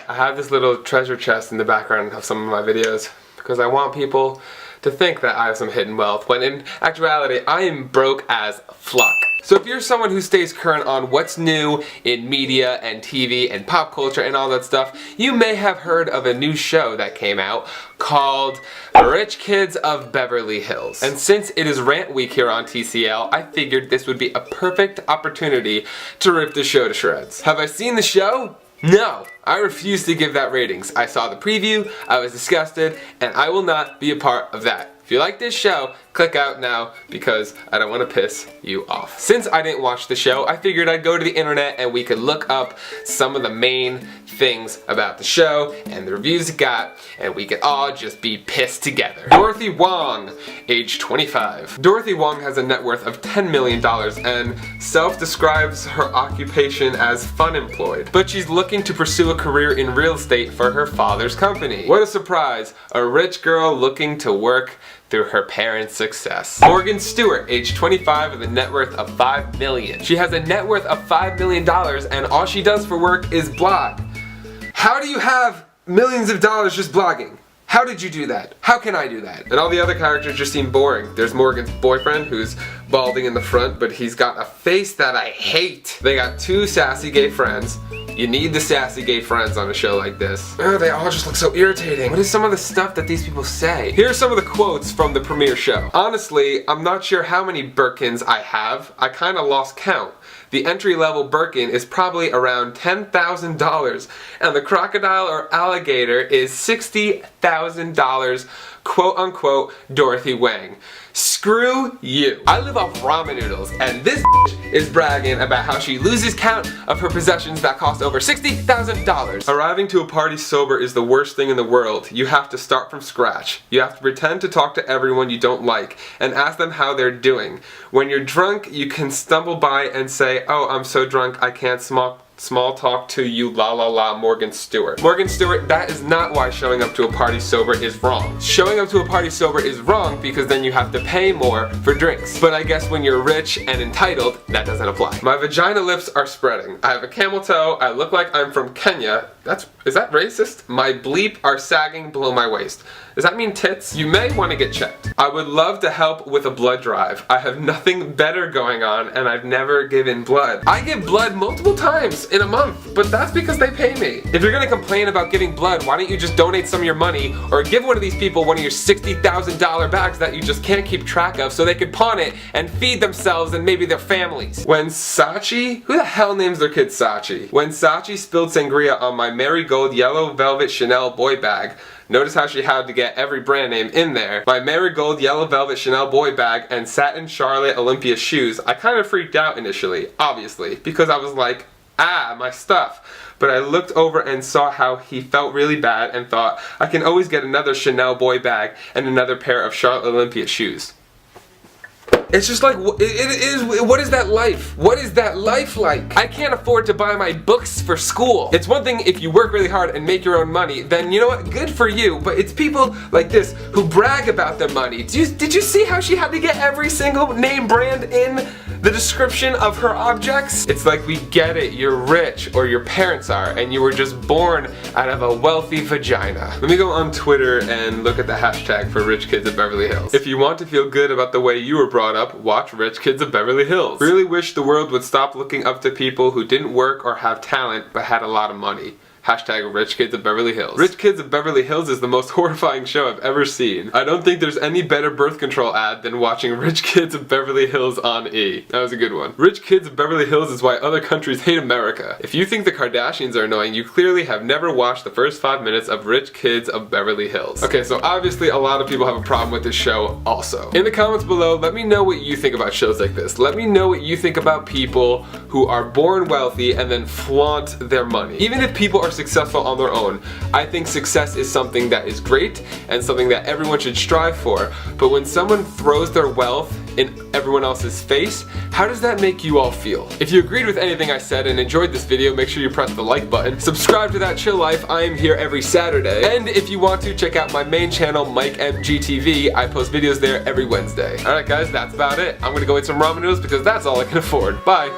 I have this little treasure chest in the background of some of my videos because I want people to think that I have some hidden wealth, when in actuality I am broke as fuck. So if you're someone who stays current on what's new in media and TV and pop culture and all that stuff, you may have heard of a new show that came out called Rich Kids of Beverly Hills. And since it is rant week here on TCL, I figured this would be a perfect opportunity to rip the show to shreds. Have I seen the show? No, I refuse to give that ratings. I saw the preview, I was disgusted, and I will not be a part of that. If you like this show, click out now because I don't want to piss you off. Since I didn't watch the show, I figured I'd go to the internet and we could look up some of the main things about the show and the reviews it got, and we could all just be pissed together. Dorothy Wong, age 25. Dorothy Wong has a net worth of $10 million and self-describes her occupation as fun-employed. But she's looking to pursue a career in real estate for her father's company. What a surprise, a rich girl looking to work through her parents' success. Morgan Stewart, age 25 with a net worth of $5 million. She has a net worth of $5 million and all she does for work is blog. How do you have millions of dollars just blogging? How did you do that? How can I do that? And all the other characters just seem boring. There's Morgan's boyfriend who's balding in the front, but he's got a face that I hate. They got two sassy gay friends. You need the sassy gay friends on a show like this. Oh, they all just look so irritating. What is some of the stuff that these people say? Here are some of the quotes from the premiere show. Honestly, I'm not sure how many Birkins I have. I kinda lost count. The entry-level Birkin is probably around $10,000 and the crocodile or alligator is $60,000, quote unquote Dorothy Wang. Screw you. I live off ramen noodles and this is bragging about how she loses count of her possessions that cost over $60,000. Arriving to a party sober is the worst thing in the world. You have to start from scratch. You have to pretend to talk to everyone you don't like and ask them how they're doing. When you're drunk, you can stumble by and say, "Oh, I'm so drunk I can't small talk to you, la la la, Morgan Stewart." Morgan Stewart, that is not why showing up to a party sober is wrong. Showing up to a party sober is wrong because then you have to pay more for drinks. But I guess when you're rich and entitled, that doesn't apply. My vagina lips are spreading. I have a camel toe. I look like I'm from Kenya. Is that racist? My bleep are sagging below my waist. Does that mean tits? You may want to get checked. I would love to help with a blood drive. I have nothing better going on and I've never given blood. I give blood multiple times in a month, but that's because they pay me. If you're gonna complain about giving blood, why don't you just donate some of your money or give one of these people one of your $60,000 bags that you just can't keep track of so they could pawn it and feed themselves and maybe their families. When Saatchi, who the hell names their kid Saatchi? When Saatchi spilled sangria on my marigold yellow velvet Chanel boy bag, notice how she had to get every brand name in there. My marigold yellow velvet Chanel boy bag and satin Charlotte Olympia shoes. I kind of freaked out initially, obviously, because I was like, ah, my stuff. But I looked over and saw how he felt really bad and thought, I can always get another Chanel boy bag and another pair of Charlotte Olympia shoes. It's just like, what is that life? What is that life like? I can't afford to buy my books for school. It's one thing if you work really hard and make your own money, then you know what, good for you, but it's people like this who brag about their money. Did you see how she had to get every single name brand in the description of her objects? It's like, we get it, you're rich, or your parents are, and you were just born out of a wealthy vagina. Let me go on Twitter and look at the hashtag for Rich Kids of Beverly Hills. If you want to feel good about the way you were brought up, watch Rich Kids of Beverly Hills. Really wish the world would stop looking up to people who didn't work or have talent but had a lot of money. Hashtag Rich Kids of Beverly Hills. Rich Kids of Beverly Hills is the most horrifying show I've ever seen. I don't think there's any better birth control ad than watching Rich Kids of Beverly Hills on E. That was a good one. Rich Kids of Beverly Hills is why other countries hate America. If you think the Kardashians are annoying, you clearly have never watched the first 5 minutes of Rich Kids of Beverly Hills. Okay, so obviously a lot of people have a problem with this show also. In the comments below, let me know what you think about shows like this. Let me know what you think about people who are born wealthy and then flaunt their money. Even if people are successful on their own, I think success is something that is great and something that everyone should strive for. But when someone throws their wealth in everyone else's face, how does that make you all feel? If you agreed with anything I said and enjoyed this video, make sure you press the like button. Subscribe to That Chill Life. I am here every Saturday. And if you want to, check out my main channel, MGTV. I post videos there every Wednesday. Alright guys, that's about it. I'm gonna go eat some ramen noodles because that's all I can afford. Bye!